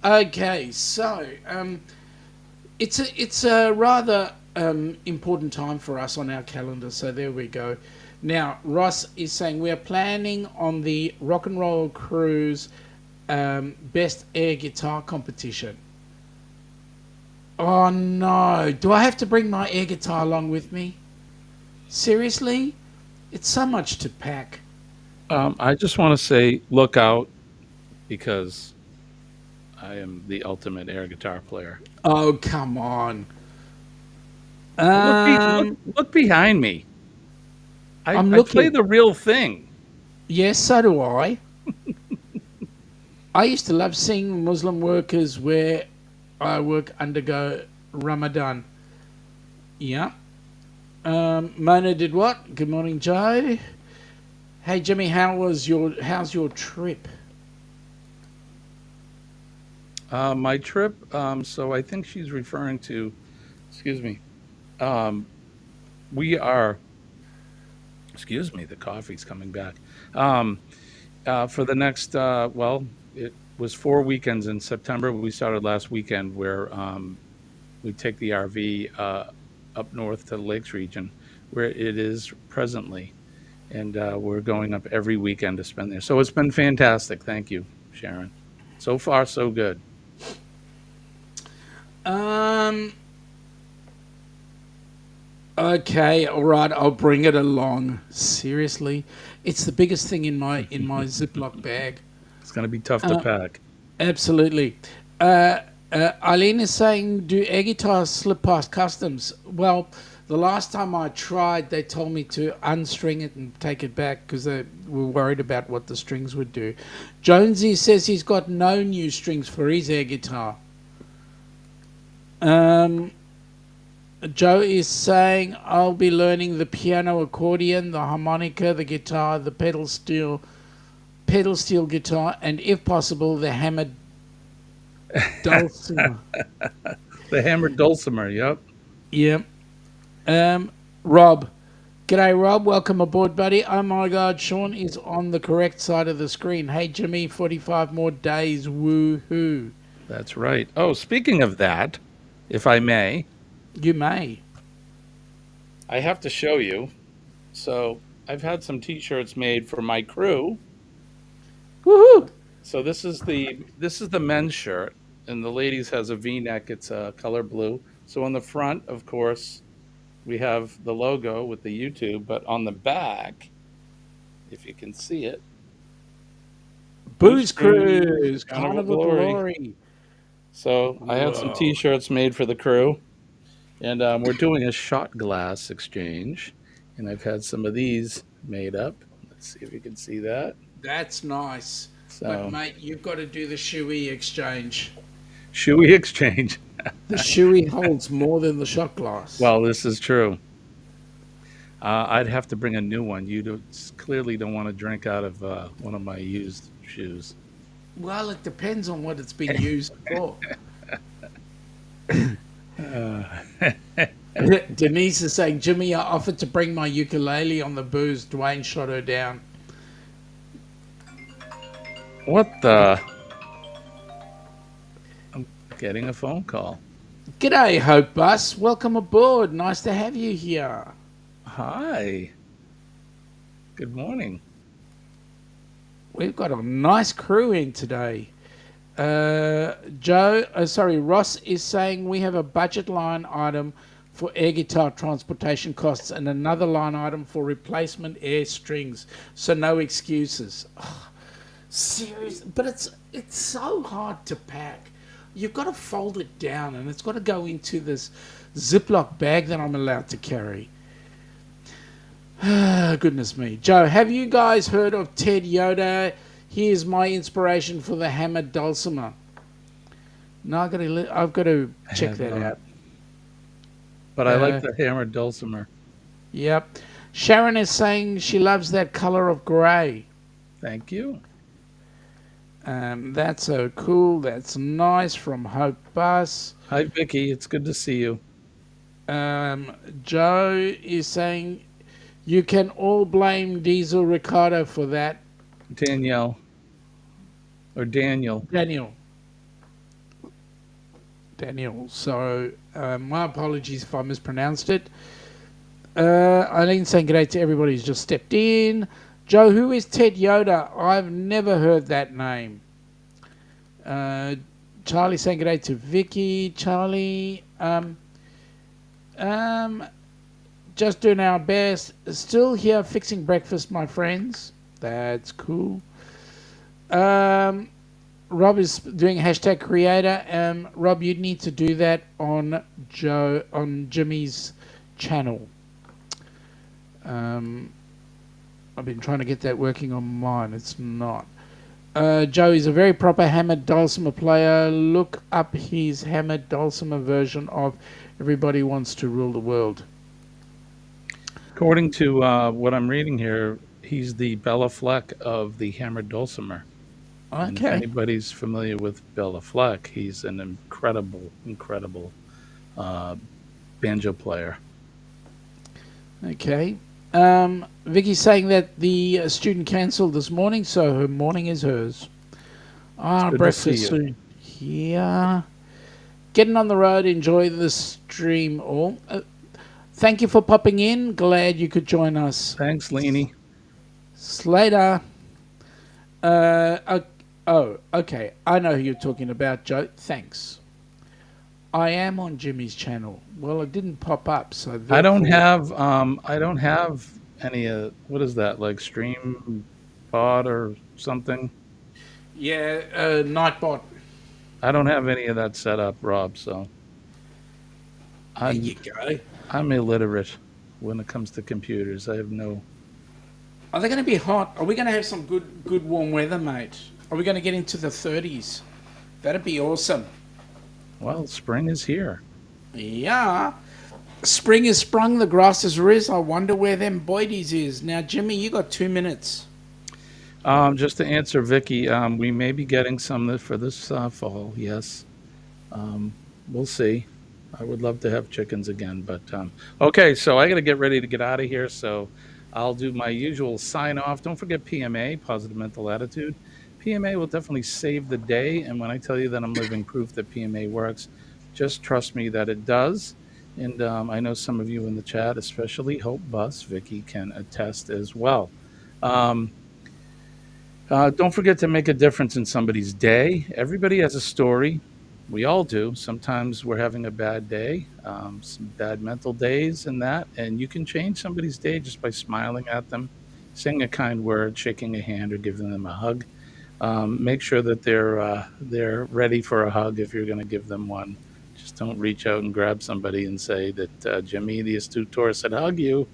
Okay, so it's a rather important time for us on our calendar. So there we go. Now Ross is saying we are planning on the rock and roll cruise best air guitar competition. Oh no! Do I have to bring my air guitar along with me? Seriously? It's so much to pack. I just want to say, look out because I am the ultimate air guitar player. Oh come on! Look behind me. I'm I play looking. the real thing. Yes, so do I. I used to love seeing Muslim workers where I work undergo Ramadan. Yeah. Mona did what? Good morning, Joe. Hey Jimmy, how's your trip? My trip. So I think she's referring to. Excuse me. Um, we are. Excuse me. The coffee's coming back. Um, for the next. It was 4 weekends in September. We started last weekend where we take the RV up north to the Lakes region, where it is presently, and we're going up every weekend to spend there. So it's been fantastic. Thank you, Sharon. So far, so good. Um. Okay, all right. I'll bring it along. Seriously, it's the biggest thing in my Ziploc bag. It's going to be tough to Uh, pack. Absolutely. Eileen is saying, do air guitars slip past customs? Well, the last time I tried, they told me to unstring it and take it back because they were worried about what the strings would do. Jonesy says he's got no new strings for his air guitar. Um, Joe is saying, I'll be learning the piano, accordion, the harmonica, the guitar, the pedal steel guitar, and if possible, the hammered dulcimer. The hammered dulcimer. Yep. Yeah. Rob. G'day, Rob. Welcome aboard, buddy. Oh my God, Sean is on the correct side of the screen. Hey, Jimmy, 45 more days. Woohoo. That's right. Oh, speaking of that, if I may, You may. I have to show you. So I've had some T-shirts made for my crew. Woohoo. So this is the men's shirt, and the ladies has a V-neck. It's color blue. So on the front, of course, we have the logo with the YouTube, but on the back, if you can see it, Booze Cruise. Carnival Carnival Glory. Glory. So I had some Whoa. T-shirts made for the crew, and we're doing a shot glass exchange, and I've had some of these made up. Let's see if you can see that. That's nice. But, So mate, you've got to do the shoey exchange. shoey exchange. The shoey holds more than the shot glass. Well, this is true. I'd have to bring a new one. Clearly don't want to drink out of one of my used shoes. Well, it depends on what it's been used for. Denise is saying, Jimmy, I offered to bring my ukulele on the booze. Dwayne shot her down. What the? I'm getting a phone call. G'day, Hope Bus. Welcome aboard. Nice to have you here. Hi. Good morning. We've got a nice crew in today. Ross is saying we have a budget line item for air guitar transportation costs and another line item for replacement air strings. So no excuses. Oh, serious, but it's so hard to pack. You've got to fold it down and it's got to go into this Ziploc bag that I'm allowed to carry. Goodness me. Joe, have you guys heard of Ted Yoda? Here's my inspiration for the hammered dulcimer. No, I've got to I check have that not, out. but I like Uh, the hammered dulcimer. yep. Sharon is saying she loves that color of grey. Thank you. That's so cool. That's nice from Hope Bus. Hi, Vicky. It's good to see you. Um, Joe is saying you can all blame Diesel Ricardo for that. Danielle or Daniel. Daniel. Daniel. So my apologies if I mispronounced it. Eileen saying g'day to everybody who's just stepped in. Joe, who is Ted Yoda? I've never heard that name. Charlie saying g'day to Vicky. Charlie, just doing our best. Still here fixing breakfast, my friends. That's cool. Rob is doing hashtag creator. Rob, you need to do that on Jimmy's channel. I've been trying to get that working on mine. It's not. Joe is a very proper hammered dulcimer player. Look up his hammered dulcimer version of Everybody Wants to Rule the World. According to what I'm reading here, he's the Bella Fleck of the hammered dulcimer. And if Okay. anybody's familiar with Bella Fleck, he's an incredible uh, banjo player. Okay. Vicky's saying that the student cancelled this morning, so her morning is hers. Good to see Breakfast you. soon. Yeah. Getting on the road. Enjoy the stream all. Thank you for popping in. Glad you could join us. Thanks, Leanie. Slater. Okay. I know who you're talking about, Joe. Thanks. I am on Jimmy's channel. Well, it didn't pop up, so therefore. I don't have any what is that, like stream pod or something? Yeah, Nightbot. I don't have any of that set up, Rob, so There I'm you go. I'm illiterate when it comes to computers. I have no. Are they going to be hot? Are we going to have some good warm weather, mate? Are we going to get into the 30s? That'd be awesome. Well, spring is here. Yeah. Spring is sprung, the grass is riz. I wonder where them boydies is. Now, Jimmy, you got 2 minutes. Just to answer Vicky, we may be getting some for this fall. Yes, we'll see. I would love to have chickens again, but okay. So I got to get ready to get out of here. So I'll do my usual sign off. Don't forget PMA, positive mental attitude. PMA will definitely save the day. And when I tell you that I'm living proof that PMA works, just trust me that it does. And I know some of you in the chat, especially Hope Bus, Vicky, can attest as well. Don't forget to make a difference in somebody's day. Everybody has a story. We all do. Sometimes we're having a bad day, some bad mental days, and that. And you can change somebody's day just by smiling at them, saying a kind word, shaking a hand, or giving them a hug. Make sure that they're ready for a hug if you're going to give them one. Just don't reach out and grab somebody and say that Jimmy, the astute tourist, said hug you.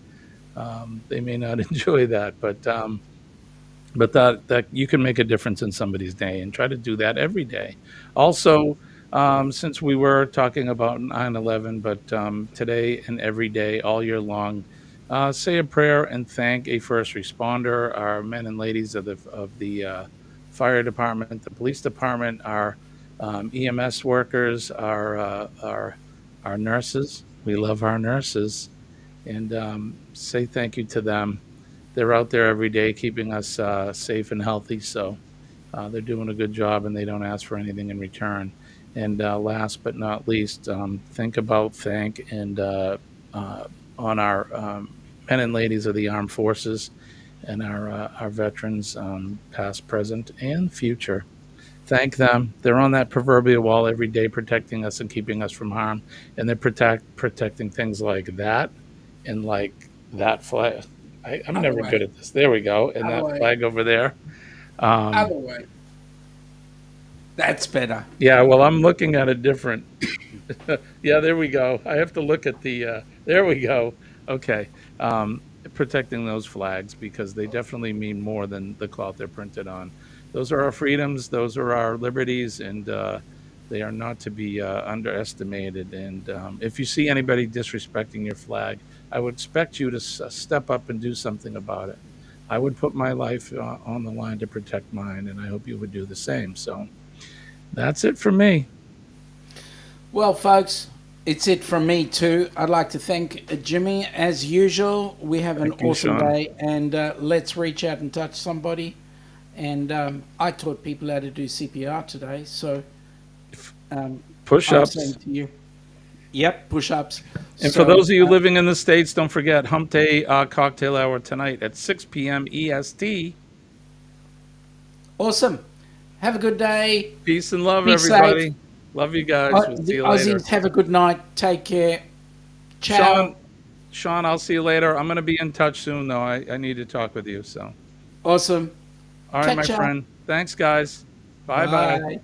They may not enjoy that, but that you can make a difference in somebody's day, and try to do that every day. Also, since we were talking about 9/11, but today and every day, all year long, say a prayer and thank a first responder, our men and ladies of the fire department, the police department, our EMS workers, our nurses. We love our nurses, and say thank you to them. They're out there every day keeping us safe and healthy. So they're doing a good job, and they don't ask for anything in return. And last but not least, think about, thank, and on our men and ladies of the armed forces. and our veterans, past, present, and future. Thank them. They're on that proverbial wall every day, protecting us and keeping us from harm, and they're protecting things like that and like that flag. I'm Other never good way. at this. There we go, and Other that way. flag over there. Um, Other way. That's better. yeah, well, I'm looking at a different. Yeah, there we go. I have to look at the. There we go. Okay, protecting those flags because they definitely mean more than the cloth they're printed on. Those are our freedoms. Those are our liberties, and they are not to be underestimated. And if you see anybody disrespecting your flag, I would expect you to step up and do something about it. I would put my life on the line to protect mine, and I hope you would do the same. So that's it for me. Well, folks, it's it from me too. I'd like to thank Jimmy as usual. We have an Thank you, awesome Sean. day, and let's reach out and touch somebody. And I taught people how to do CPR today, so Push I'm saying ups. to you, yep, push-ups. And for So those of you living in the States, don't forget Hump Day cocktail hour tonight at 6 p.m. EST. awesome. Have a good day. Peace and love, Be safe. everybody. Love you guys. We'll see The you later. Aussies have a good night. Take care. Sean, Ciao. Sean, I'll see you later. I'm going to be in touch soon, though. I need to talk with you. So, Awesome. all right, my Catch up. friend. Thanks, guys. Bye bye. Bye.